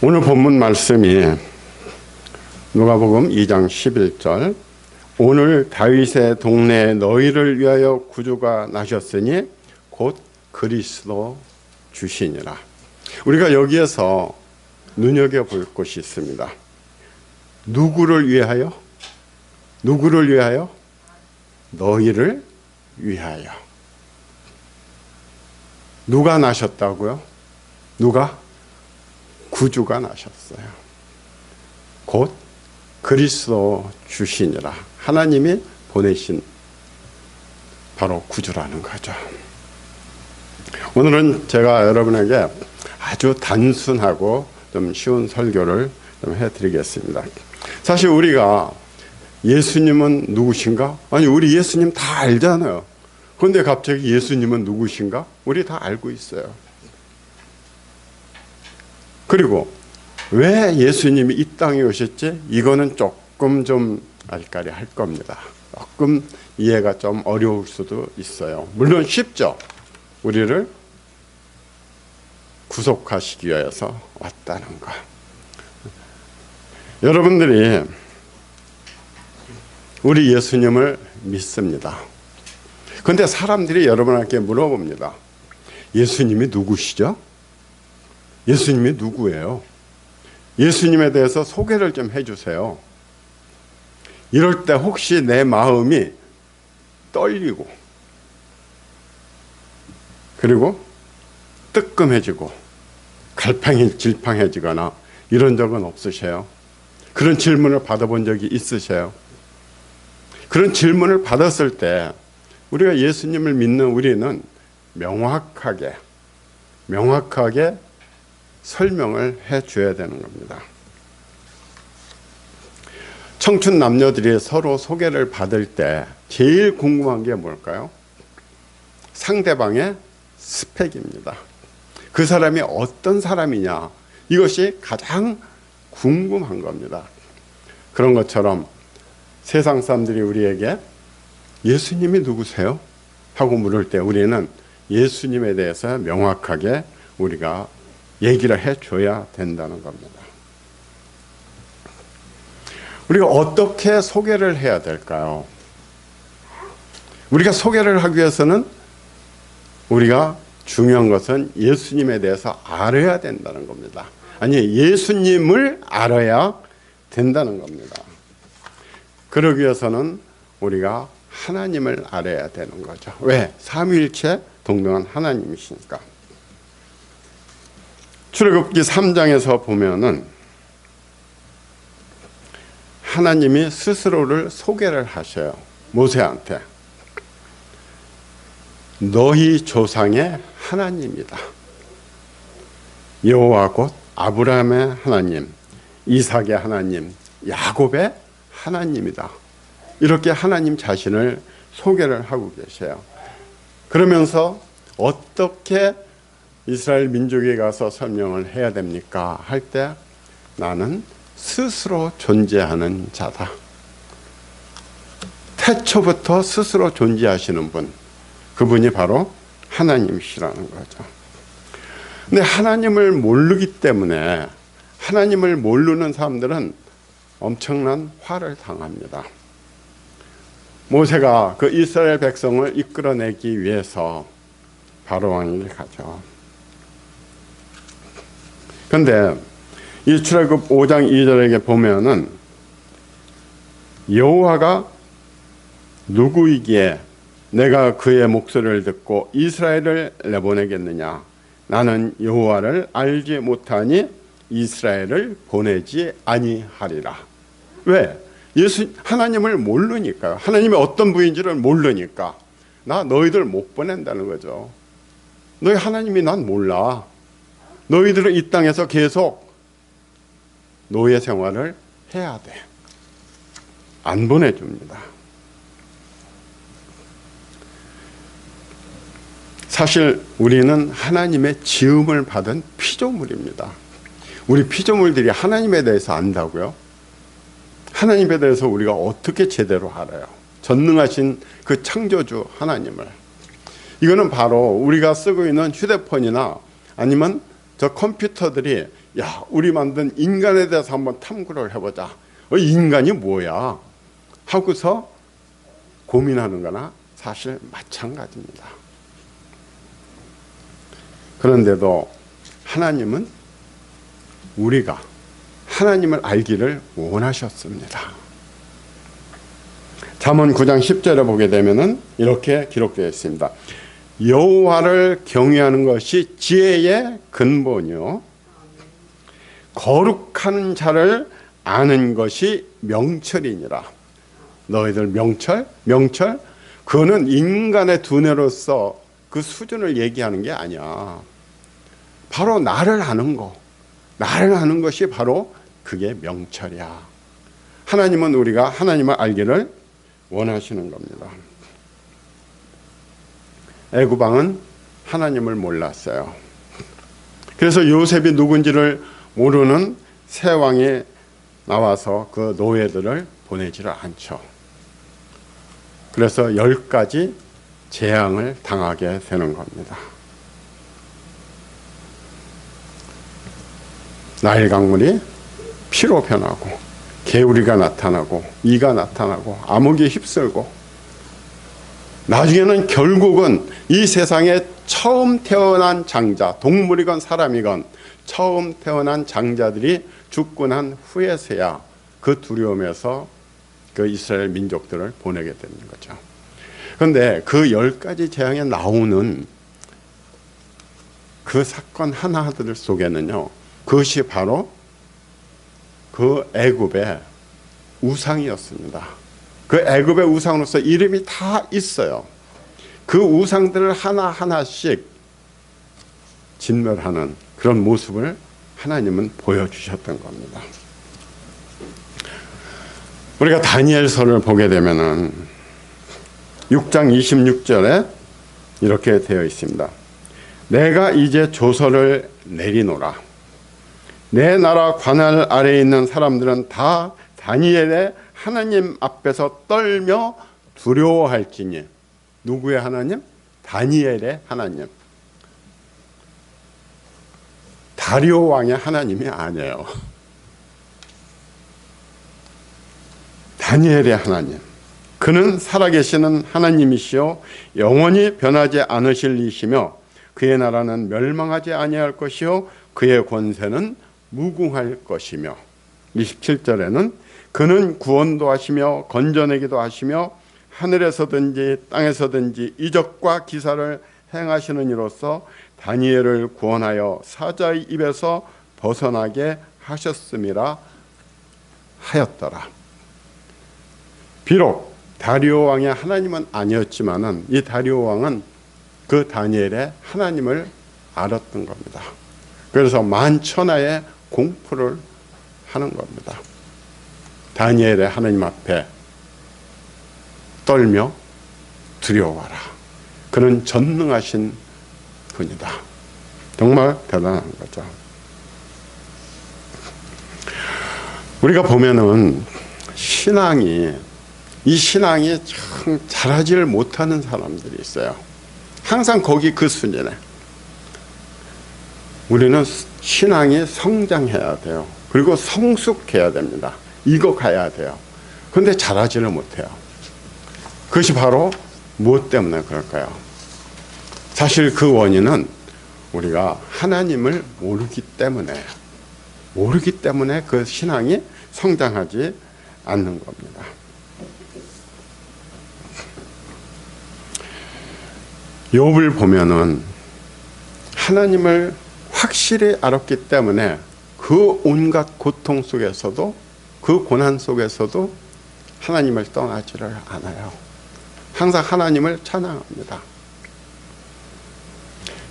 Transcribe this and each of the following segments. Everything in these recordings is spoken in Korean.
오늘 본문 말씀이 누가복음 2장 11절 오늘 다윗의 동네에 너희를 위하여 구주가 나셨으니 곧 그리스도 주시니라. 우리가 여기에서 눈여겨볼 것이 있습니다. 누구를 위하여? 누구를 위하여? 너희를 위하여. 누가 나셨다고요? 누가? 구주가 나셨어요. 곧 그리스도 주시니라. 하나님이 보내신 바로 구주라는 거죠. 오늘은 제가 여러분에게 아주 단순하고 좀 쉬운 설교를 좀 해드리겠습니다. 사실 우리가 예수님은 누구신가? 아니, 우리 예수님 다 알잖아요. 그런데 갑자기 예수님은 누구신가? 우리 다 알고 있어요. 그리고 왜 예수님이 이 땅에 오셨지? 이거는 조금 좀 알까리 할 겁니다. 조금 이해가 좀 어려울 수도 있어요. 물론 쉽죠. 우리를 구속하시기 위해서 왔다는 거. 여러분들이 우리 예수님을 믿습니다. 그런데 사람들이 여러분에게 물어봅니다. 예수님이 누구시죠? 예수님이 누구예요? 예수님에 대해서 소개를 좀 해주세요. 이럴 때 혹시 내 마음이 떨리고 그리고 뜨끔해지고 갈팡질팡해지거나 이런 적은 없으세요? 그런 질문을 받아본 적이 있으세요? 그런 질문을 받았을 때 우리가 예수님을 믿는 우리는 명확하게 설명을 해줘야 되는 겁니다. 청춘 남녀들이 서로 소개를 받을 때 제일 궁금한 게 뭘까요? 상대방의 스펙입니다. 그 사람이 어떤 사람이냐, 이것이 가장 궁금한 겁니다. 그런 것처럼 세상 사람들이 우리에게 예수님이 누구세요? 하고 물을 때 우리는 예수님에 대해서 명확하게 우리가 얘기를 해줘야 된다는 겁니다. 우리가 어떻게 소개를 해야 될까요? 우리가 소개를 하기 위해서는 우리가 중요한 것은 예수님에 대해서 알아야 된다는 겁니다. 아니, 예수님을 알아야 된다는 겁니다. 그러기 위해서는 우리가 하나님을 알아야 되는 거죠. 왜? 삼위일체 동등한 하나님이시니까. 출애굽기 3장에서 보면은 하나님이 스스로를 소개를 하셔요. 모세한테. 너희 조상의 하나님이다. 여호와 곧 아브라함의 하나님, 이삭의 하나님, 야곱의 하나님이다. 이렇게 하나님 자신을 소개를 하고 계세요. 그러면서 어떻게 이스라엘 민족에 가서 설명을 해야 됩니까? 할 때 나는 스스로 존재하는 자다. 태초부터 스스로 존재하시는 분, 그분이 바로 하나님이시라는 거죠. 근데 하나님을 모르기 때문에 하나님을 모르는 사람들은 엄청난 화를 당합니다. 모세가 그 이스라엘 백성을 이끌어내기 위해서 바로왕에게 가죠. 그런데 이 출애굽 5장 2절에 보면은 여호와가 누구이기에 내가 그의 목소리를 듣고 이스라엘을 내보내겠느냐? 나는 여호와를 알지 못하니 이스라엘을 보내지 아니하리라. 왜? 하나님을 모르니까요. 하나님이 어떤 분인지를 모르니까 나 너희들 못 보낸다는 거죠. 너희 하나님이 난 몰라. 너희들은 이 땅에서 계속 노예 생활을 해야 돼. 안 보내줍니다. 사실 우리는 하나님의 지음을 받은 피조물입니다. 우리 피조물들이 하나님에 대해서 안다고요? 하나님에 대해서 우리가 어떻게 제대로 알아요? 전능하신 그 창조주 하나님을. 이거는 바로 우리가 쓰고 있는 휴대폰이나 아니면 저 컴퓨터들이 야, 우리 만든 인간에 대해서 한번 탐구를 해보자. 인간이 뭐야? 하고서 고민하는 거나 사실 마찬가지입니다. 그런데도 하나님은 우리가 하나님을 알기를 원하셨습니다. 잠언 9장 10절에 보게 되면은 이렇게 기록되어 있습니다. 여호와를 경외하는 것이 지혜의 근본이요, 거룩한 자를 아는 것이 명철이니라. 너희들 명철? 그거는 인간의 두뇌로서 그 수준을 얘기하는 게 아니야. 바로 나를 아는 것이 바로 그게 명철이야. 하나님은 우리가 하나님을 알기를 원하시는 겁니다. 애굽 왕은 하나님을 몰랐어요. 그래서 요셉이 누군지를 모르는 새 왕이 나와서 그 노예들을 보내지를 않죠. 그래서 10가지 재앙을 당하게 되는 겁니다. 나일 강물이 피로 변하고, 개우리가 나타나고, 이가 나타나고, 암흑이 휩쓸고, 나중에는 결국은 이 세상에 처음 태어난 장자, 동물이건 사람이건 처음 태어난 장자들이 죽고 난 후에서야 그 두려움에서 그 이스라엘 민족들을 보내게 되는 거죠. 그런데 그 10가지 재앙에 나오는 그 사건 하나들 속에는요, 그것이 바로 그 애굽의 우상이었습니다. 그 애굽의 우상으로서 이름이 다 있어요. 그 우상들을 하나하나씩 진멸하는 그런 모습을 하나님은 보여주셨던 겁니다. 우리가 다니엘서를 보게 되면은 6장 26절에 이렇게 되어 있습니다. 내가 이제 조서를 내리노라. 내 나라 관할 아래에 있는 사람들은 다 다니엘의 하나님 앞에서 떨며 두려워할지니. 누구의 하나님? 다니엘의 하나님. 다리오 왕의 하나님이 아니에요. 다니엘의 하나님. 그는 살아계시는 하나님이시요 영원히 변하지 않으실 이시며 그의 나라는 멸망하지 아니할 것이요 그의 권세는 무궁할 것이며. 27절에는 그는 구원도 하시며 건져내기도 하시며 하늘에서든지 땅에서든지 이적과 기사를 행하시는 이로써 다니엘을 구원하여 사자의 입에서 벗어나게 하셨음이라 하였더라. 비록 다리오 왕의 하나님은 아니었지만은 이 다리오 왕은 그 다니엘의 하나님을 알았던 겁니다. 그래서 만천하의 공포를 하는 겁니다. 다니엘의 하나님 앞에 떨며 두려워하라. 그는 전능하신 분이다. 정말 대단한 거죠. 우리가 보면은 이 신앙이 참 잘하지를 못하는 사람들이 있어요. 항상 거기 그 수준에. 우리는 신앙이 성장해야 돼요. 그리고 성숙해야 됩니다. 익어가야 돼요. 그런데 잘하지를 못해요. 그것이 바로 무엇 때문에 그럴까요? 사실 그 원인은 우리가 하나님을 모르기 때문에 그 신앙이 성장하지 않는 겁니다. 욥을 보면은 하나님을 확실히 알았기 때문에 그 온갖 고통 속에서도 그 고난 속에서도 하나님을 떠나지를 않아요. 항상 하나님을 찬양합니다.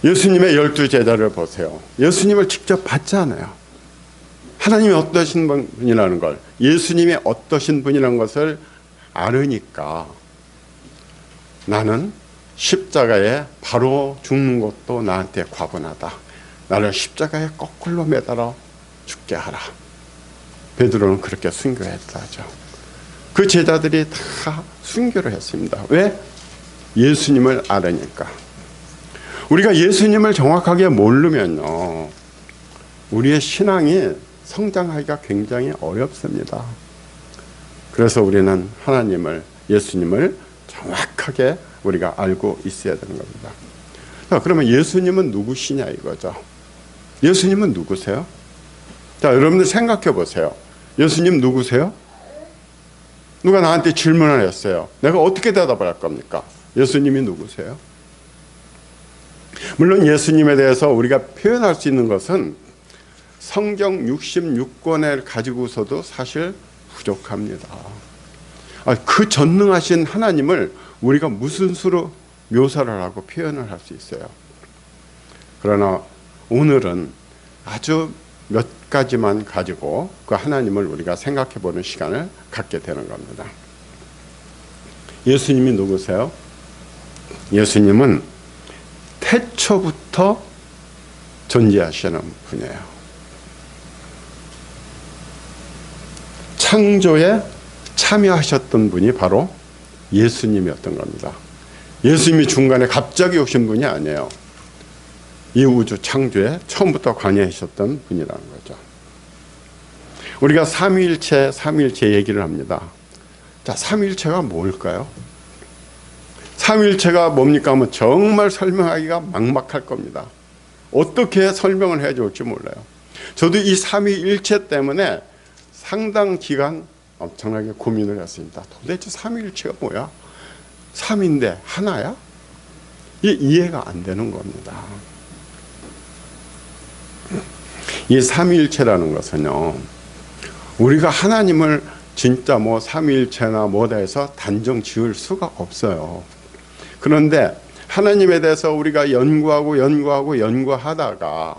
예수님의 12제자를 보세요. 예수님을 직접 봤잖아요. 하나님이 어떠신 분이라는 걸, 예수님이 어떠신 분이라는 것을 알으니까 나는 십자가에 바로 죽는 것도 나한테 과분하다. 나를 십자가에 거꾸로 매달아 죽게 하라. 베드로는 그렇게 순교했다죠. 그 제자들이 다 순교를 했습니다. 왜? 예수님을 알으니까. 우리가 예수님을 정확하게 모르면요, 우리의 신앙이 성장하기가 굉장히 어렵습니다. 그래서 우리는 하나님을, 예수님을 정확하게 우리가 알고 있어야 되는 겁니다. 자, 그러면 예수님은 누구시냐 이거죠. 예수님은 누구세요? 자, 여러분들 생각해 보세요. 예수님 누구세요? 누가 나한테 질문을 했어요. 내가 어떻게 대답을 할 겁니까? 예수님이 누구세요? 물론 예수님에 대해서 우리가 표현할 수 있는 것은 성경 66권을 가지고서도 사실 부족합니다. 그 전능하신 하나님을 우리가 무슨 수로 묘사를 하고 표현을 할 수 있어요. 그러나 오늘은 아주 몇 가지만 가지고 그 하나님을 우리가 생각해 보는 시간을 갖게 되는 겁니다. 예수님이 누구세요? 예수님은 태초부터 존재하시는 분이에요. 창조에 참여하셨던 분이 바로 예수님이었던 겁니다. 예수님이 중간에 갑자기 오신 분이 아니에요. 이 우주 창조에 처음부터 관여하셨던 분이라는 거죠. 우리가 삼위일체 얘기를 합니다. 자, 삼위일체가 뭘까요? 삼위일체가 뭡니까 하면 정말 설명하기가 막막할 겁니다. 어떻게 설명을 해야 좋을지 몰라요. 저도 이 삼위일체 때문에 상당 기간 엄청나게 고민을 했습니다. 도대체 삼위일체가 뭐야? 삼인데 하나야? 이게 이해가 안 되는 겁니다. 이 삼위일체라는 것은요, 우리가 하나님을 진짜 뭐 삼위일체나 뭐다 해서 단정 지을 수가 없어요. 그런데 하나님에 대해서 우리가 연구하다가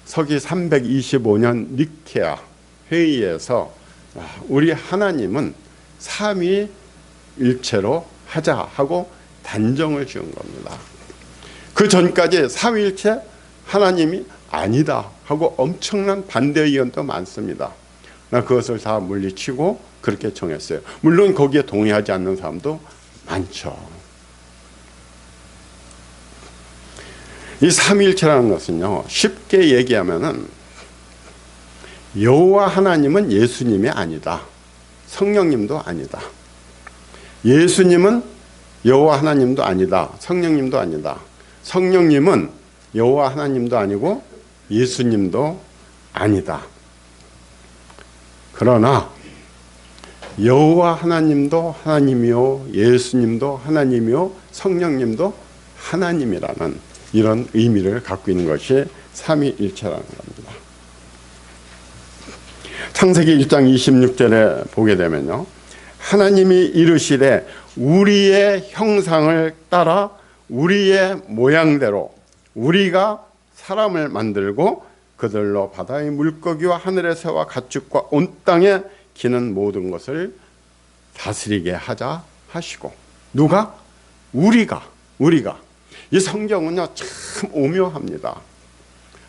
서기 325년 니케아 회의에서 우리 하나님은 삼위일체로 하자 하고 단정을 지은 겁니다. 그 전까지 삼위일체 하나님이 아니다 하고 엄청난 반대 의견도 많습니다. 그것을 다 물리치고 그렇게 정했어요. 물론 거기에 동의하지 않는 사람도 많죠. 이 삼위일체라는 것은요, 쉽게 얘기하면은 여호와 하나님은 예수님이 아니다. 성령님도 아니다. 예수님은 여호와 하나님도 아니다. 성령님도 아니다. 성령님은 여호와 하나님도 아니고 예수님도 아니다. 그러나 여호와 하나님도 하나님이요, 예수님도 하나님이요, 성령님도 하나님이라는 이런 의미를 갖고 있는 것이 삼위일체라는 겁니다. 창세기 1장 26절에 보게 되면요, 하나님이 이르시되 우리의 형상을 따라 우리의 모양대로 우리가 사람을 만들고 그들로 바다의 물고기와 하늘의 새와 가축과 온 땅에 기는 모든 것을 다스리게 하자 하시고. 누가? 우리가. 이 성경은요 참 오묘합니다.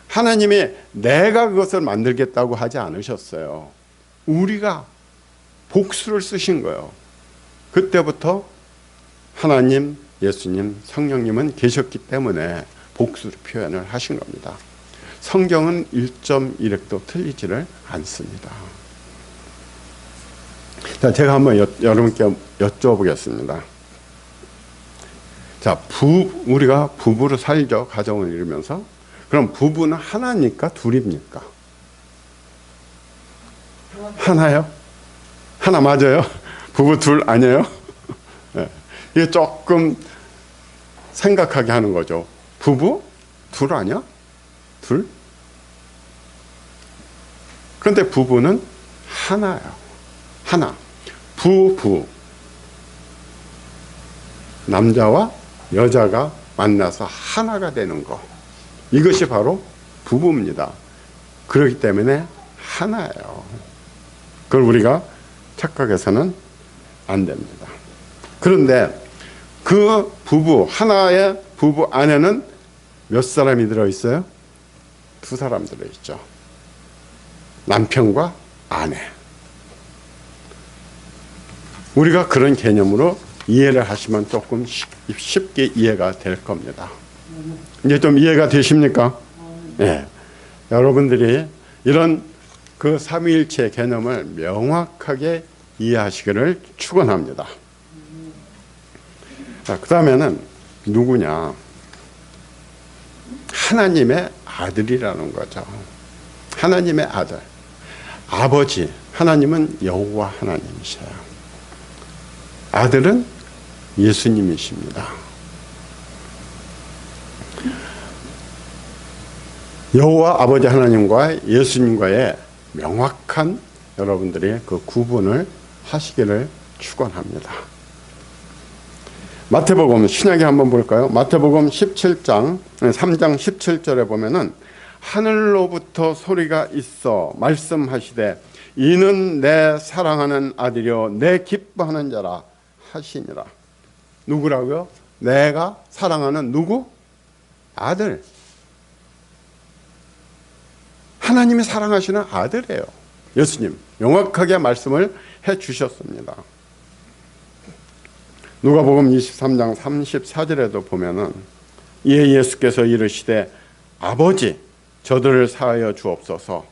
하나님이 내가 그것을 만들겠다고 하지 않으셨어요. 우리가 복수를 쓰신 거예요. 그때부터 하나님, 예수님, 성령님은 계셨기 때문에 복수를 표현을 하신 겁니다. 성경은 1.1획도 틀리지를 않습니다. 자, 제가 한번 여러분께 여쭤보겠습니다. 자, 우리가 부부로 살죠. 가정을 이루면서. 그럼 부부는 하나입니까? 둘입니까? 하나요? 하나 맞아요? 부부 둘 아니에요? 네. 이게 조금 생각하게 하는 거죠. 부부? 둘 아니야? 둘? 그런데 부부는 하나예요. 하나. 부부. 남자와 여자가 만나서 하나가 되는 거. 이것이 바로 부부입니다. 그렇기 때문에 하나예요. 그걸 우리가 착각해서는 안 됩니다. 그런데 그 부부, 하나의 부부 안에는 몇 사람이 들어있어요? 두 사람 들어있죠. 남편과 아내. 우리가 그런 개념으로 이해를 하시면 조금 쉽게 이해가 될 겁니다. 이제 좀 이해가 되십니까? 네. 여러분들이 이런 그 삼위일체 개념을 명확하게 이해하시기를 축원합니다. 그 다음에는 누구냐? 하나님의 아들이라는 거죠. 하나님의 아들. 아버지. 하나님은 여호와 하나님이셔요. 아들은 예수님이십니다. 여호와 아버지 하나님과 예수님과의 명확한 여러분들이 그 구분을 하시기를 축원합니다. 마태복음 신약에 한번 볼까요? 마태복음 17장 3장 17절에 보면은 하늘로부터 소리가 있어 말씀하시되 이는 내 사랑하는 아들이요 내 기뻐하는 자라 하시니라. 누구라고요? 내가 사랑하는 누구? 아들. 하나님이 사랑하시는 아들이에요. 예수님 명확하게 말씀을 해 주셨습니다. 누가복음 23장 34절에도 보면은 이에 예수께서 이르시되 아버지 저들을 사하여 주옵소서.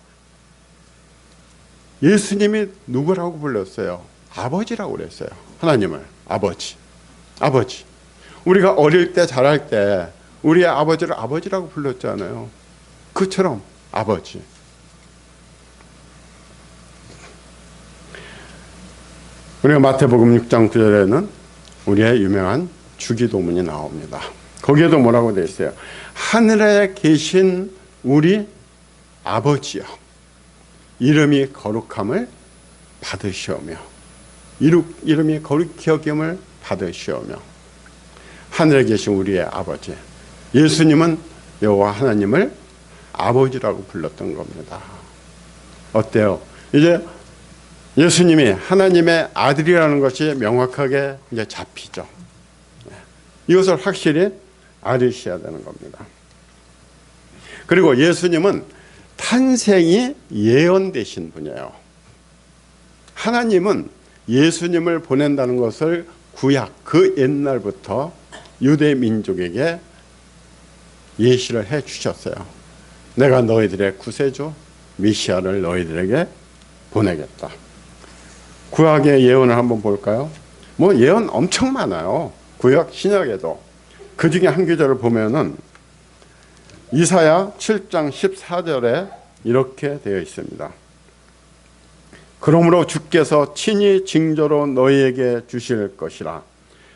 예수님이 누구라고 불렀어요? 아버지라고 그랬어요. 하나님을 아버지. 아버지. 우리가 어릴 때 자랄 때 우리의 아버지를 아버지라고 불렀잖아요. 그처럼 아버지. 우리가 마태복음 6장 9절에는 우리의 유명한 주기도문이 나옵니다. 거기에도 뭐라고 되어 있어요? 하늘에 계신 우리 아버지여 이름이 거룩함을 받으시오며 이름이 거룩히 여김을 받으시오며. 하늘에 계신 우리의 아버지. 예수님은 여호와 하나님을 아버지라고 불렀던 겁니다. 어때요? 이제 예수님이 하나님의 아들이라는 것이 명확하게 이제 잡히죠. 이것을 확실히 알으셔야 되는 겁니다. 그리고 예수님은 탄생이 예언되신 분이에요. 하나님은 예수님을 보낸다는 것을 구약 그 옛날부터 유대 민족에게 예시를 해 주셨어요. 내가 너희들의 구세주 메시아를 너희들에게 보내겠다. 구약의 예언을 한번 볼까요? 뭐 예언 엄청 많아요. 구약 신약에도. 그 중에 한 구절을 보면은 이사야 7장 14절에 이렇게 되어 있습니다. 그러므로 주께서 친히 징조로 너희에게 주실 것이라.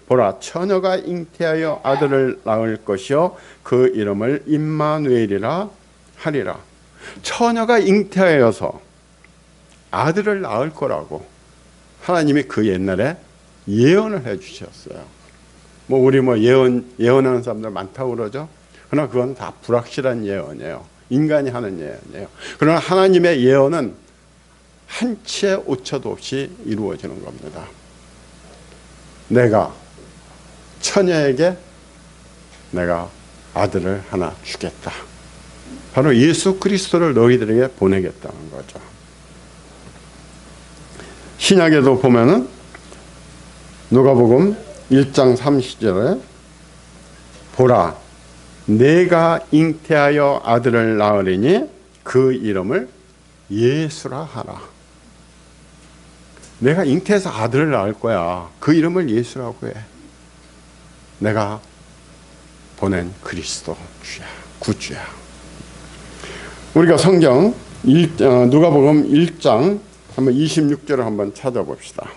보라 처녀가 잉태하여 아들을 낳을 것이요 그 이름을 임마누엘이라 하리라. 처녀가 잉태하여서 아들을 낳을 거라고 하나님이 그 옛날에 예언을 해 주셨어요. 뭐 우리 뭐 예언하는 사람들 많다고 그러죠. 그러나 그건 다 불확실한 예언이에요. 인간이 하는 예언이에요. 그러나 하나님의 예언은 한치의 오차도 없이 이루어지는 겁니다. 내가 처녀에게 내가 아들을 하나 주겠다. 바로 예수 그리스도를 너희들에게 보내겠다는 거죠. 신약에도 보면은 누가복음 1장 30절에 보라 내가 잉태하여 아들을 낳으리니 그 이름을 예수라 하라. 내가 잉태해서 아들을 낳을 거야. 그 이름을 예수라고 해. 내가 보낸 그리스도 주야, 구주야. 우리가 성경 누가복음 1장 한번 26절을 한번 찾아봅시다.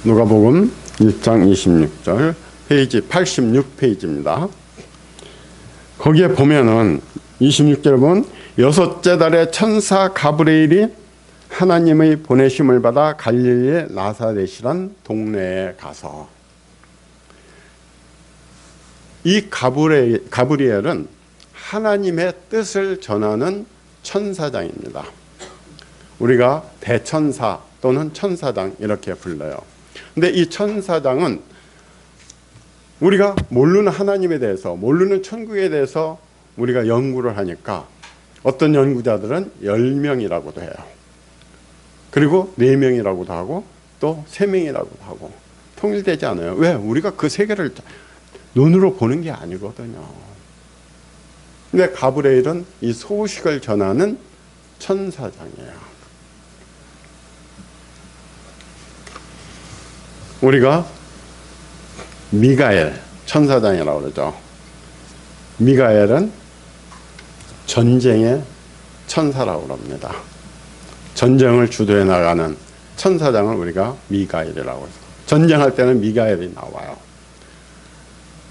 누가복음 1장 26절 페이지 86페이지입니다. 거기에 보면은 26절에 보면 여섯째 달에 천사 가브리엘이 하나님의 보내심을 받아 갈릴리의 나사렛이란 동네에 가서 이 가브리엘은 하나님의 뜻을 전하는 천사장입니다. 우리가 대천사 또는 천사장 이렇게 불러요. 근데 이 천사장은 우리가 모르는 하나님에 대해서 모르는 천국에 대해서 우리가 연구를 하니까 어떤 연구자들은 10명이라고도 해요. 그리고 4명이라고도 하고 또 3명이라고도 하고 통일되지 않아요. 왜? 우리가 그 세계를 눈으로 보는 게 아니거든요. 근데 가브리엘은 이 소식을 전하는 천사장이에요. 우리가 미가엘 천사장이라고 그러죠. 미가엘은 전쟁의 천사라고 합니다. 전쟁을 주도해 나가는 천사장을 우리가 미가엘이라고 해서 전쟁할 때는 미가엘이 나와요.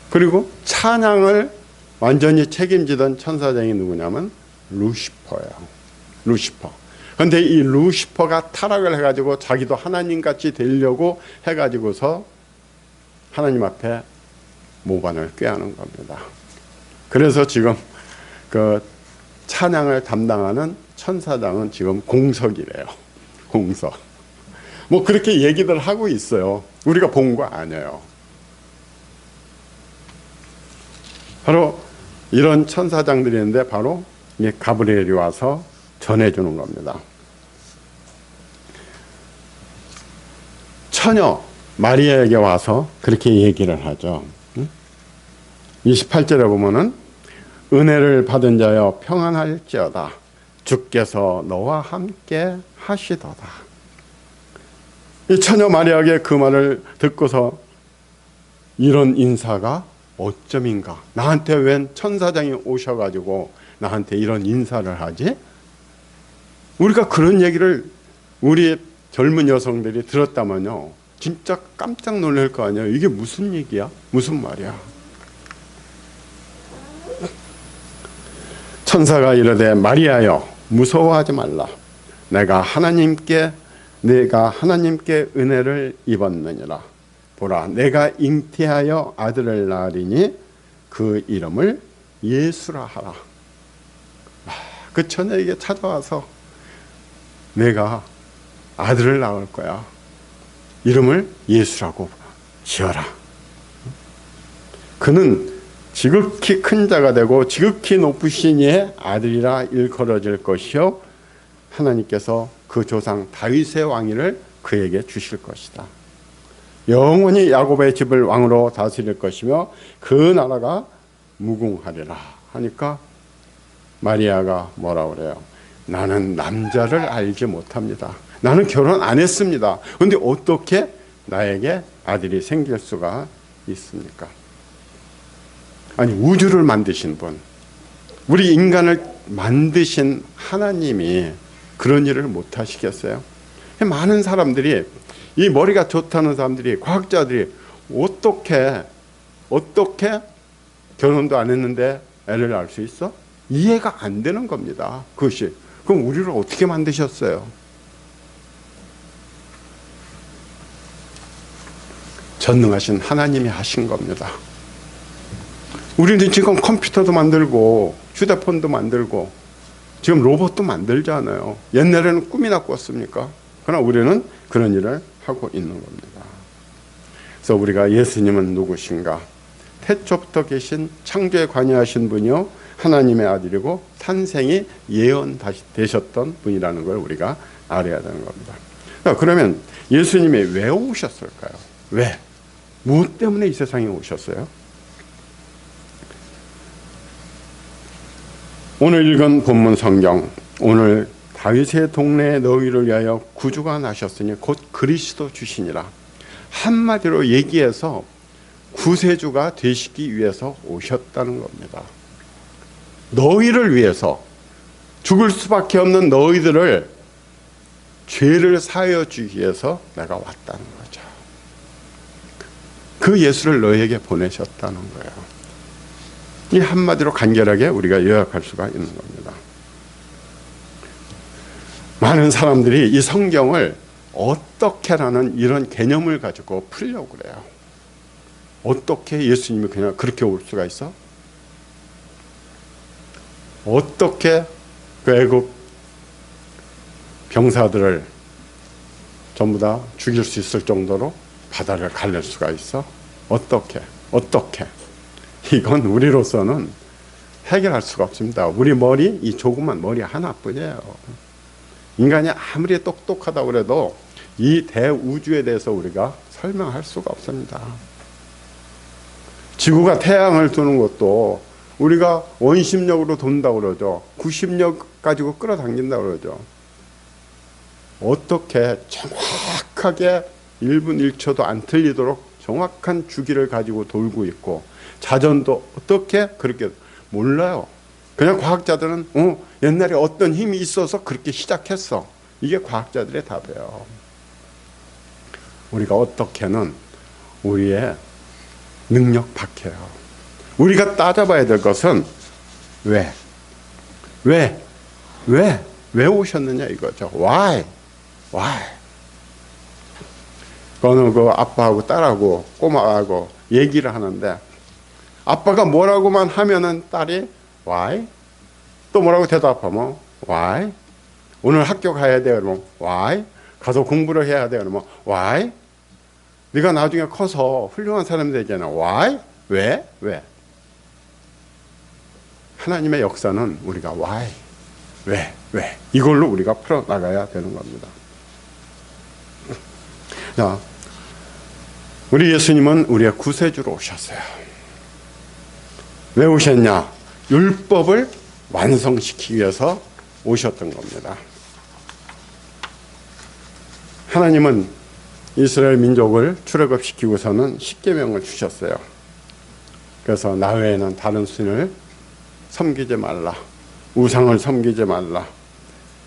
그리고 찬양을 완전히 책임지던 천사장이 누구냐면 루시퍼예요. 루시퍼. 그런데 이 루시퍼가 타락을 해가지고 자기도 하나님같이 되려고 해가지고서 하나님 앞에 모반을 꾀하는 겁니다. 그래서 지금 그 찬양을 담당하는 천사장은 지금 공석이래요. 공석. 뭐 그렇게 얘기들 하고 있어요. 우리가 본 거 아니에요. 바로 이런 천사장들이 있는데 바로 이 가브리엘이 와서 전해주는 겁니다. 처녀 마리아에게 와서 그렇게 얘기를 하죠. 28절에 보면은 은혜를 받은 자여 평안할지어다 주께서 너와 함께 하시도다. 이 처녀 마리아에게 그 말을 듣고서 이런 인사가 어쩜인가, 나한테 웬 천사장이 오셔가지고 나한테 이런 인사를 하지? 우리가 그런 얘기를 우리 젊은 여성들이 들었다면요 진짜 깜짝 놀랄 거 아니에요. 이게 무슨 얘기야? 무슨 말이야? 천사가 이르되 마리아여 무서워하지 말라. 내가 하나님께 은혜를 입었느니라. 보라 내가 잉태하여 아들을 낳으리니 그 이름을 예수라 하라. 그 처녀에게 찾아와서 내가 아들을 낳을 거야. 이름을 예수라고 지어라. 그는 지극히 큰 자가 되고 지극히 높으신 이의 아들이라 일컬어질 것이요 하나님께서 그 조상 다윗의 왕위를 그에게 주실 것이다. 영원히 야곱의 집을 왕으로 다스릴 것이며 그 나라가 무궁하리라 하니까 마리아가 뭐라 그래요? 나는 남자를 알지 못합니다. 나는 결혼 안 했습니다. 그런데 어떻게 나에게 아들이 생길 수가 있습니까? 아니 우주를 만드신 분, 우리 인간을 만드신 하나님이 그런 일을 못 하시겠어요? 많은 사람들이 이 머리가 좋다는 사람들이 과학자들이 어떻게 결혼도 안 했는데 애를 낳을 수 있어? 이해가 안 되는 겁니다. 그것이. 그럼 우리를 어떻게 만드셨어요? 전능하신 하나님이 하신 겁니다. 우리는 지금 컴퓨터도 만들고 휴대폰도 만들고 지금 로봇도 만들잖아요. 옛날에는 꿈이나 꿨습니까? 그러나 우리는 그런 일을 하고 있는 겁니다. 그래서 우리가 예수님은 누구신가? 태초부터 계신 창조에 관여하신 분이요 하나님의 아들이고 탄생이 예언되셨던 분이라는 걸 우리가 알아야 되는 겁니다. 그러면 예수님이 왜 오셨을까요? 왜? 무엇 때문에 이 세상에 오셨어요? 오늘 읽은 본문 성경, 오늘 다윗의 동네에 너희를 위하여 구주가 나셨으니 곧 그리스도 주시니라. 한마디로 얘기해서 구세주가 되시기 위해서 오셨다는 겁니다. 너희를 위해서, 죽을 수밖에 없는 너희들을 죄를 사하여 주기 위해서 내가 왔다는 거죠. 그 예수를 너희에게 보내셨다는 거예요. 이 한마디로 간결하게 우리가 요약할 수가 있는 겁니다. 많은 사람들이 이 성경을 어떻게라는 이런 개념을 가지고 풀려고 그래요. 어떻게 예수님이 그냥 그렇게 올 수가 있어? 어떻게 그 애굽 병사들을 전부 다 죽일 수 있을 정도로 바다를 갈릴 수가 있어? 어떻게? 이건 우리로서는 해결할 수가 없습니다. 우리 머리, 이 조그만 머리 하나뿐이에요. 인간이 아무리 똑똑하다고 그래도 이 대우주에 대해서 우리가 설명할 수가 없습니다. 지구가 태양을 두는 것도 우리가 원심력으로 돈다고 그러죠. 구심력 가지고 끌어당긴다고 그러죠. 어떻게 정확하게 1분 1초도 안 틀리도록 정확한 주기를 가지고 돌고 있고, 자전도 어떻게 그렇게 몰라요. 그냥 과학자들은 옛날에 어떤 힘이 있어서 그렇게 시작했어. 이게 과학자들의 답이에요. 우리가 어떻게는 우리의 능력 밖이에요. 우리가 따져봐야 될 것은 왜 오셨느냐 이거죠. Why? 그거는 그 아빠하고 딸하고 꼬마하고 얘기를 하는데, 아빠가 뭐라고만 하면은 딸이 why? 또 뭐라고 대답하면 why? 오늘 학교 가야 돼 그러면 why? 가서 공부를 해야 돼 그러면 why? 네가 나중에 커서 훌륭한 사람이 되잖아. why? 왜? 하나님의 역사는 우리가 why? 왜? 이걸로 우리가 풀어나가야 되는 겁니다. 자, 우리 예수님은 우리의 구세주로 오셨어요. 왜 오셨냐? 율법을 완성시키기 위해서 오셨던 겁니다. 하나님은 이스라엘 민족을 출애굽시키고서는 십계명을 주셨어요. 그래서 나 외에는 다른 신을 섬기지 말라, 우상을 섬기지 말라,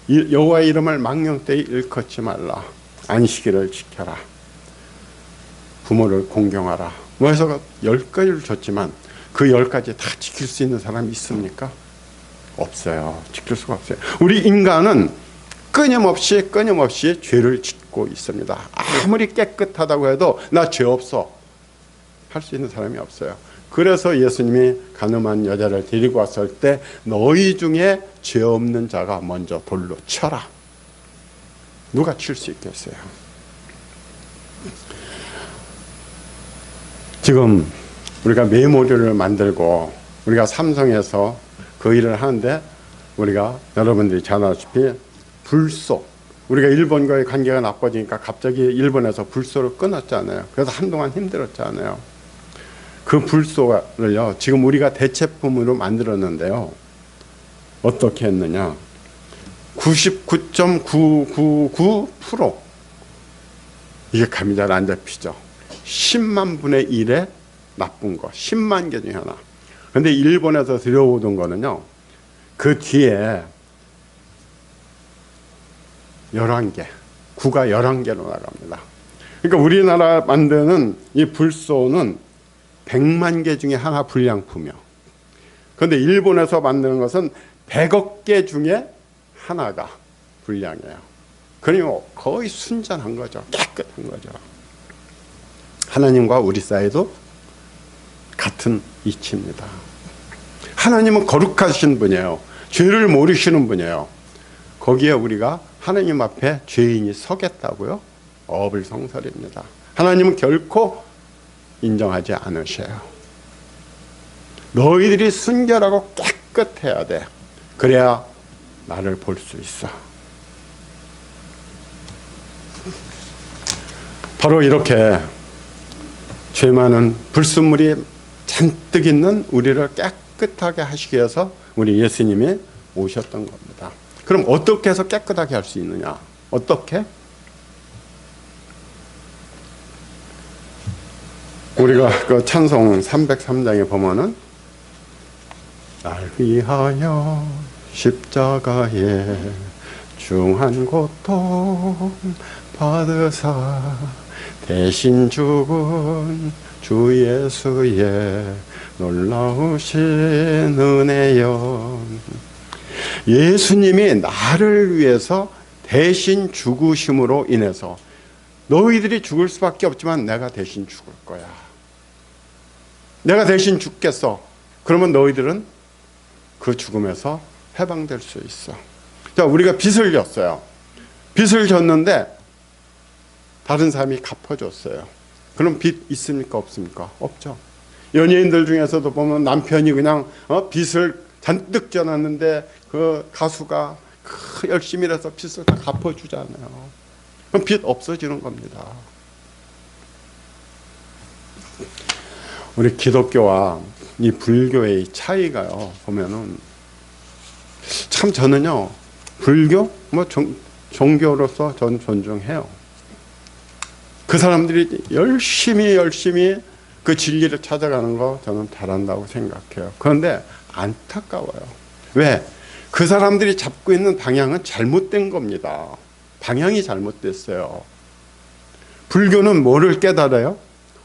여호와의 이름을 망령되이 일컫지 말라, 안식일을 지켜라, 부모를 공경하라, 뭐 해서 10가지를 줬지만 그 10가지 다 지킬 수 있는 사람이 있습니까? 없어요. 지킬 수가 없어요. 우리 인간은 끊임없이 죄를 짓고 있습니다. 아무리 깨끗하다고 해도 나 죄 없어 할 수 있는 사람이 없어요. 그래서 예수님이 가늠한 여자를 데리고 왔을 때 너희 중에 죄 없는 자가 먼저 돌로 쳐라. 누가 칠 수 있겠어요? 지금 우리가 메모리를 만들고 우리가 삼성에서 그 일을 하는데, 우리가 여러분들이 잘 아시다시피 불소, 우리가 일본과의 관계가 나빠지니까 갑자기 일본에서 불소를 끊었잖아요. 그래서 한동안 힘들었잖아요. 그 불소를요, 지금 우리가 대체품으로 만들었는데요, 어떻게 했느냐, 99.999% 이게 감이 잘 안 잡히죠. 10만 분의 1의 나쁜 거, 10만 개 중에 하나. 근데 일본에서 들여오던 거는요, 그 뒤에 11개, 9가 11개로 나갑니다. 그러니까 우리나라 만드는 이 불소는 100만 개 중에 하나 불량품이요. 그런데 일본에서 만드는 것은 100억 개 중에 하나가 불량이에요. 그러니 거의 순전한 거죠. 깨끗한 거죠. 하나님과 우리 사이도 같은 이치입니다. 하나님은 거룩하신 분이에요. 죄를 모르시는 분이에요. 거기에 우리가 하나님 앞에 죄인이 서겠다고요? 어불성설입니다. 하나님은 결코 인정하지 않으셔요. 너희들이 순결하고 깨끗해야 돼. 그래야 나를 볼 수 있어. 바로 이렇게 죄 많은 불순물이 잔뜩 있는 우리를 깨끗하게 하시기 위해서 우리 예수님이 오셨던 겁니다. 그럼 어떻게 해서 깨끗하게 할 수 있느냐? 어떻게? 우리가 그 찬송 303장에 보면은 날 위하여 십자가에 중한 고통 받으사 대신 죽은 주 예수의 놀라우신 은혜여. 예수님이 나를 위해서 대신 죽으심으로 인해서 너희들이 죽을 수밖에 없지만 내가 대신 죽을 거야. 내가 대신 죽겠어. 그러면 너희들은 그 죽음에서 해방될 수 있어. 자, 우리가 빚을 졌어요. 빚을 졌는데 다른 사람이 갚아줬어요. 그럼 빚 있습니까? 없습니까? 없죠. 연예인들 중에서도 보면 남편이 그냥 빚을 잔뜩 져놨는데 그 가수가 열심히 일해서 빚을 다 갚아주잖아요. 그럼 빚 없어지는 겁니다. 우리 기독교와 이 불교의 차이가요, 보면은 참 저는요, 불교 종교로서 전 존중해요. 그 사람들이 열심히 그 진리를 찾아가는 거 저는 잘한다고 생각해요. 그런데 안타까워요. 왜? 그 사람들이 잡고 있는 방향은 잘못된 겁니다. 방향이 잘못됐어요. 불교는 뭐를 깨달아요?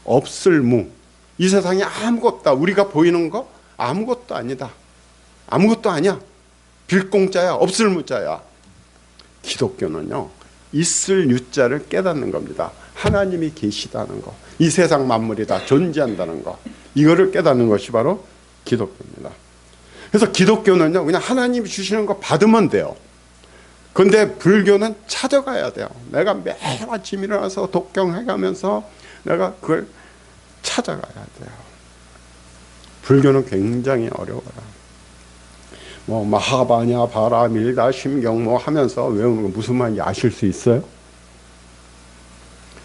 없을무. 이 세상에 아무것도 없다. 우리가 보이는 거 아무것도 아니다. 아무것도 아니야. 빌공짜야. 없을무자야. 기독교는요, 있을 유자를 깨닫는 겁니다. 하나님이 계시다는 거, 이 세상 만물이 다 존재한다는 거, 이거를 깨닫는 것이 바로 기독교입니다. 그래서 기독교는요, 그냥 하나님이 주시는 거 받으면 돼요. 그런데 불교는 찾아가야 돼요. 내가 매일 아침 일어나서 독경해가면서 내가 그걸 찾아가야 돼요. 불교는 굉장히 어려워요. 뭐 마하바냐 바라 밀다 심경 뭐 하면서 외우는 거 무슨 말인지 아실 수 있어요?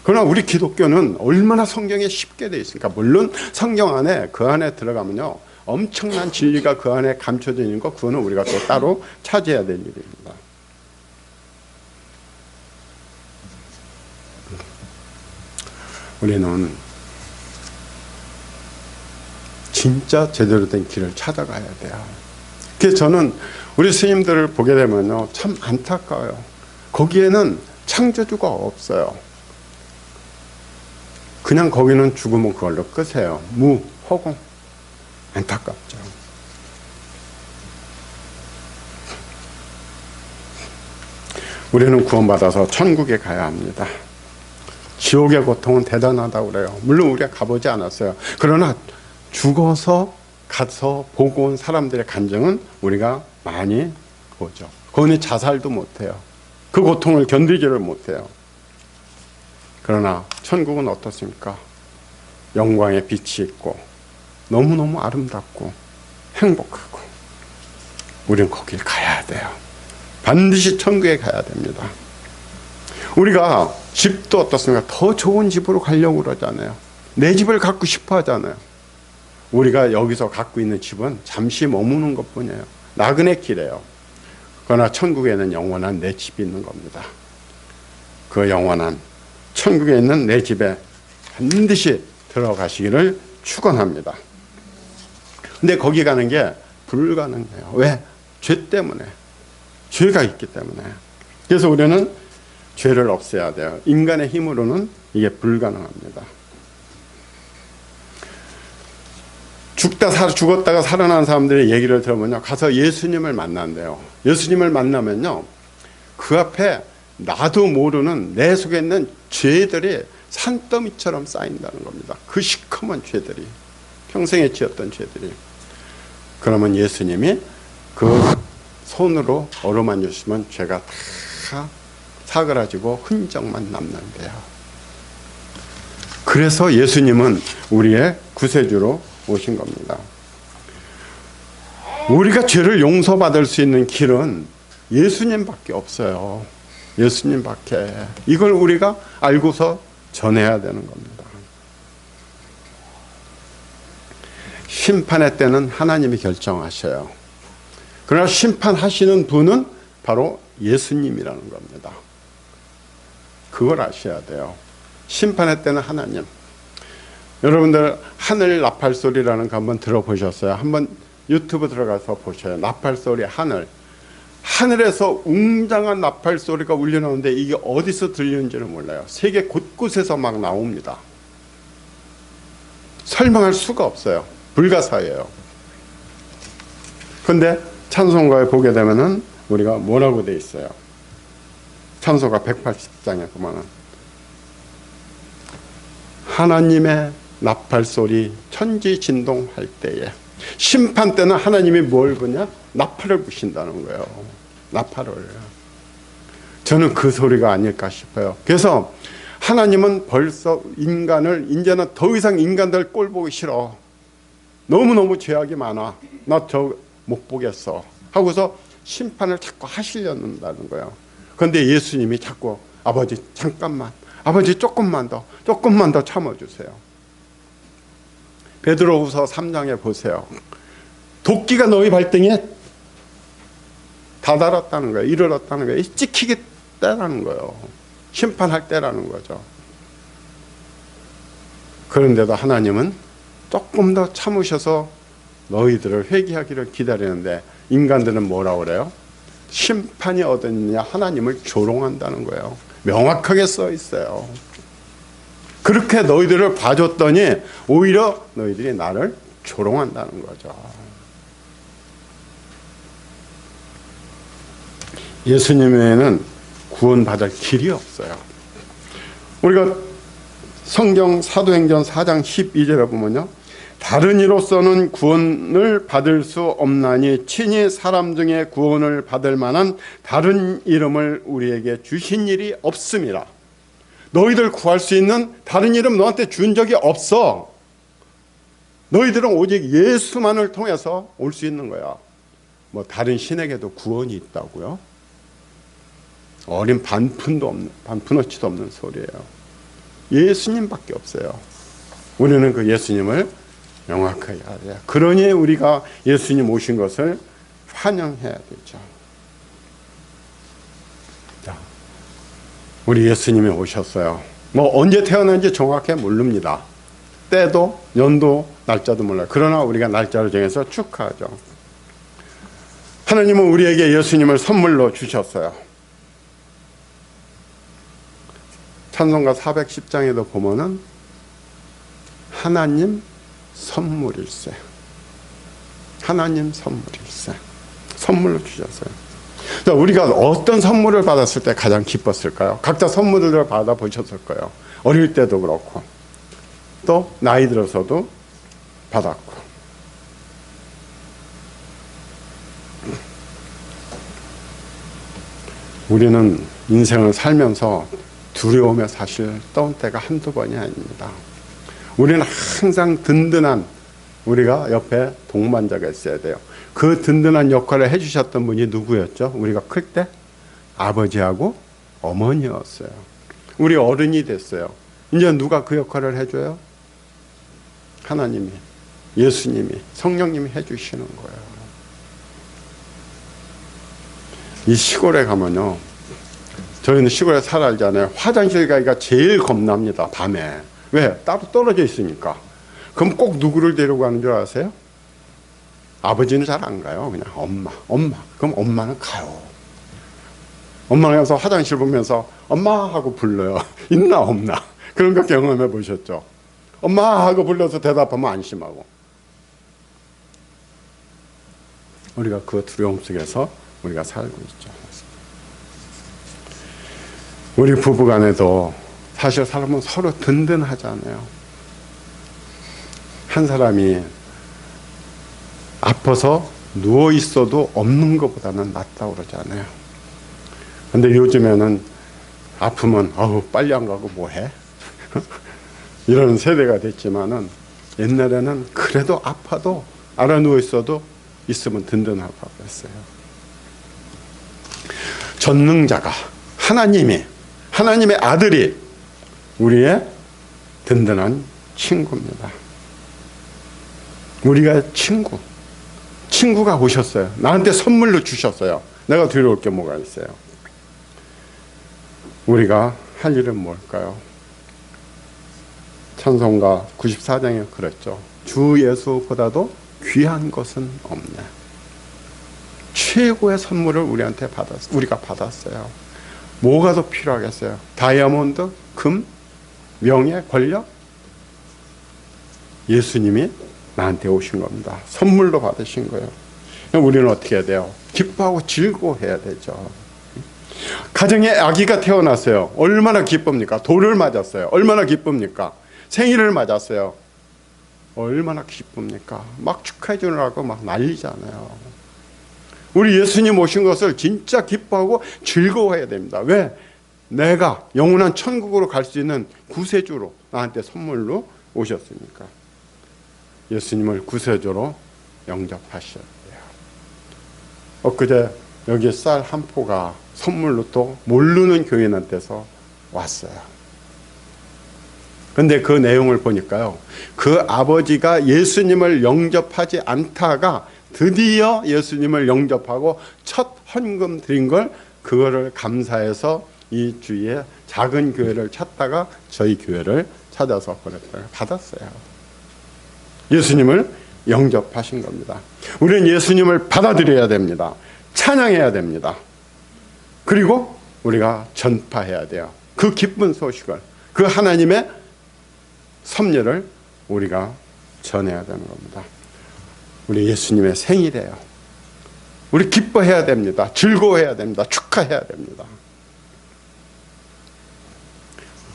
그러나 우리 기독교는 얼마나 성경에 쉽게 되어 있습니까? 물론 성경 안에 그 안에 들어가면요, 엄청난 진리가 그 안에 감춰져 있는 거, 그거는 우리가 또 따로 찾아야 될 일입니다. 우리는 진짜 제대로 된 길을 찾아가야 돼요. 그래서 저는 우리 스님들을 보게 되면요, 참 안타까워요. 거기에는 창조주가 없어요. 그냥 거기는 죽으면 그걸로 끝이에요. 무, 허공. 안타깝죠. 우리는 구원받아서 천국에 가야 합니다. 지옥의 고통은 대단하다고 그래요. 물론 우리가 가보지 않았어요. 그러나 죽어서 가서 보고 온 사람들의 감정은 우리가 많이 보죠. 거기 자살도 못해요. 그 고통을 견디지를 못해요. 그러나 천국은 어떻습니까? 영광의 빛이 있고 너무너무 아름답고 행복하고, 우리는 거길 가야 돼요. 반드시 천국에 가야 됩니다. 우리가 집도 어떻습니까? 더 좋은 집으로 가려고 그러잖아요. 내 집을 갖고 싶어 하잖아요. 우리가 여기서 갖고 있는 집은 잠시 머무는 것뿐이에요. 나그네 길이에요. 그러나 천국에는 영원한 내 집이 있는 겁니다. 그 영원한 천국에 있는 내 집에 반드시 들어가시기를 축원합니다. 근데 거기 가는 게 불가능해요. 왜? 죄 때문에. 죄가 있기 때문에. 그래서 우리는 죄를 없애야 돼요. 인간의 힘으로는 이게 불가능합니다. 죽었다가 살아난 사람들의 얘기를 들어보면 가서 예수님을 만난대요. 예수님을 만나면요, 그 앞에 나도 모르는 내 속에 있는 죄들이 산더미처럼 쌓인다는 겁니다. 그 시커먼 죄들이, 평생에 지었던 죄들이. 그러면 예수님이 그 손으로 어루만 주시면 죄가 다 사그라지고 흔적만 남는데요. 그래서 예수님은 우리의 구세주로 오신 겁니다. 우리가 죄를 용서받을 수 있는 길은 예수님밖에 없어요. 예수님밖에. 이걸 우리가 알고서 전해야 되는 겁니다. 심판의 때는 하나님이 결정하셔요. 그러나 심판하시는 분은 바로 예수님이라는 겁니다. 그걸 아셔야 돼요. 심판의 때는 하나님. 여러분들 하늘 나팔 소리라는 거 한번 들어보셨어요? 한번 유튜브 들어가서 보셔요. 나팔 소리, 하늘. 하늘에서 웅장한 나팔 소리가 울려나오는데 이게 어디서 들리는지는 몰라요. 세계 곳곳에서 막 나옵니다. 설명할 수가 없어요. 불가사예요. 그런데 찬송가에 보게 되면은 우리가 뭐라고 돼 있어요? 찬송가 180장에 보면은 하나님의 나팔 소리 천지 진동할 때에, 심판 때는 하나님이 뭘 부냐? 나팔을 부신다는 거예요. 나팔을. 저는 그 소리가 아닐까 싶어요. 그래서 하나님은 벌써 인간을, 이제는 더 이상 인간들 꼴 보기 싫어. 너무너무 죄악이 많아. 나 저 못 보겠어. 하고서 심판을 자꾸 하시려는 거예요. 그런데 예수님이 자꾸 아버지 잠깐만, 아버지 조금만 더 참아주세요. 베드로후서 3장에 보세요. 도끼가 너희 발등에 다다랐다는 거예요. 이르렀다는 거예요. 찍히기 때라는 거예요. 심판할 때라는 거죠. 그런데도 하나님은 조금 더 참으셔서 너희들을 회개하기를 기다리는데, 인간들은 뭐라고 그래요? 심판이 어딨느냐, 하나님을 조롱한다는 거예요. 명확하게 써 있어요. 그렇게 너희들을 봐줬더니 오히려 너희들이 나를 조롱한다는 거죠. 예수님 외에는 구원받을 길이 없어요. 우리가 성경 사도행전 4장 12절에 보면요, 다른 이로서는 구원을 받을 수 없나니 친히 사람 중에 구원을 받을 만한 다른 이름을 우리에게 주신 일이 없음이라. 너희들 구할 수 있는 다른 이름 너한테 준 적이 없어. 너희들은 오직 예수만을 통해서 올 수 있는 거야. 뭐 다른 신에게도 구원이 있다고요? 어린 반푼어치도 없는 소리예요. 예수님밖에 없어요. 우리는 그 예수님을 명확하게 알아야. 그러니 우리가 예수님 오신 것을 환영해야 되죠. 자, 우리 예수님이 오셨어요. 뭐 언제 태어난지 정확히 모릅니다. 때도 연도 날짜도 몰라요. 그러나 우리가 날짜를 정해서 축하하죠. 하나님은 우리에게 예수님을 선물로 주셨어요. 찬송가 410장에도 보면은 하나님 선물일세. 하나님 선물일세. 선물로 주셨어요. 자, 우리가 어떤 선물을 받았을 때 가장 기뻤을까요? 각자 선물을 받아보셨을 거예요. 어릴 때도 그렇고 또 나이 들어서도 받았고. 우리는 인생을 살면서 두려움에 사실 떠온 때가 한두 번이 아닙니다. 우리는 항상 든든한, 우리가 옆에 동반자가 있어야 돼요. 그 든든한 역할을 해주셨던 분이 누구였죠? 우리가 클 때 아버지하고 어머니였어요. 우리 어른이 됐어요. 이제 누가 그 역할을 해줘요? 하나님이, 예수님이, 성령님이 해주시는 거예요. 이 시골에 가면요, 저희는 시골에 살아있잖아요. 화장실 가기가 제일 겁납니다, 밤에. 왜? 따로 떨어져 있으니까. 그럼 꼭 누구를 데리고 가는 줄 아세요? 아버지는 잘 안 가요. 그냥 엄마. 그럼 엄마는 가요. 엄마가 가서 화장실 보면서 엄마 하고 불러요. 있나 없나. 그런 거 경험해 보셨죠? 엄마 하고 불러서 대답하면 안심하고. 우리가 그 두려움 속에서 우리가 살고 있죠. 우리 부부간에도 사실 사람은 서로 든든하잖아요. 한 사람이 아파서 누워 있어도 없는 것보다는 낫다고 그러잖아요. 근데 요즘에는 아프면 빨리 안 가고 뭐해? 이런 세대가 됐지만은 옛날에는 그래도 아파도 알아 누워 있어도 있으면 든든하고 했어요. 전능자가 하나님의 아들이 우리의 든든한 친구입니다. 우리가 친구가 오셨어요. 나한테 선물로 주셨어요. 내가 두려울 게 뭐가 있어요? 우리가 할 일은 뭘까요? 찬송가 94장에 그랬죠. 주 예수보다도 귀한 것은 없네. 최고의 선물을 우리가 받았어요. 뭐가 더 필요하겠어요? 다이아몬드, 금, 명예, 권력? 예수님이 나한테 오신 겁니다. 선물로 받으신 거예요. 우리는 어떻게 해야 돼요? 기뻐하고 즐거워해야 되죠. 가정에 아기가 태어났어요. 얼마나 기쁩니까? 돌을 맞았어요. 얼마나 기쁩니까? 생일을 맞았어요. 얼마나 기쁩니까? 막 축하해 주느라고 막 난리잖아요. 우리 예수님 오신 것을 진짜 기뻐하고 즐거워해야 됩니다. 왜? 내가 영원한 천국으로 갈 수 있는 구세주로 나한테 선물로 오셨으니까. 예수님을 구세주로 영접하셔야 돼요. 엊그제 여기 쌀 한 포가 선물로 또 모르는 교인한테서 왔어요. 근데 그 내용을 보니까요, 그 아버지가 예수님을 영접하지 않다가 드디어 예수님을 영접하고 첫 헌금 드린 걸, 그거를 감사해서 이 주위에 작은 교회를 찾다가 저희 교회를 찾아서 그랬어요. 받았어요. 예수님을 영접하신 겁니다. 우리는 예수님을 받아들여야 됩니다. 찬양해야 됩니다. 그리고 우리가 전파해야 돼요. 그 기쁜 소식을, 그 하나님의 섭리를 우리가 전해야 되는 겁니다. 우리 예수님의 생일이에요. 우리 기뻐해야 됩니다. 즐거워해야 됩니다. 축하해야 됩니다.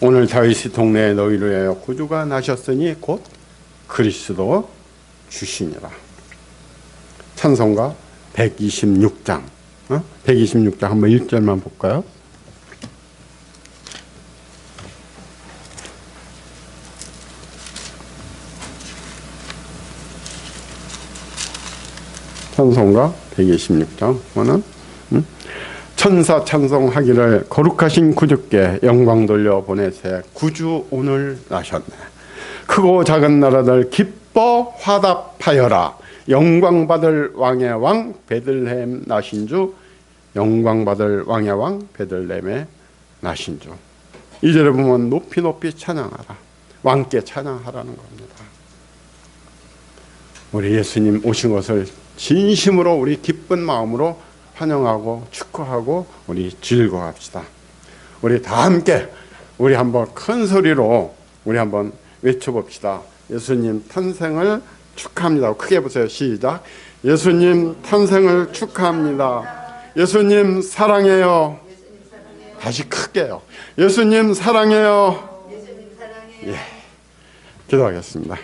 오늘 다윗이 동네에 너희를 위하여 구주가 나셨으니 곧 그리스도 주시니라. 찬송가 126장 126장 한번 1절만 볼까요? 찬송가 126장 천사 찬송하기를 거룩하신 구주께 영광 돌려 보내세. 구주 오늘 나셨네. 크고 작은 나라들 기뻐 화답하여라. 영광 받을 왕의 왕 베들레헴 나신 주. 영광 받을 왕의 왕 베들레헴에 나신 주. 2절에 보면 높이 높이 찬양하라. 왕께 찬양하라는 겁니다. 우리 예수님 오신 것을 진심으로 우리 기쁜 마음으로 환영하고 축하하고 우리 즐거워합시다. 우리 다 함께 우리 한번 큰 소리로 우리 한번 외쳐봅시다. 예수님 탄생을 축하합니다. 크게 보세요. 시작. 예수님 탄생을 축하합니다. 예수님 사랑해요. 다시 크게요. 예수님 사랑해요. 예. 기도하겠습니다.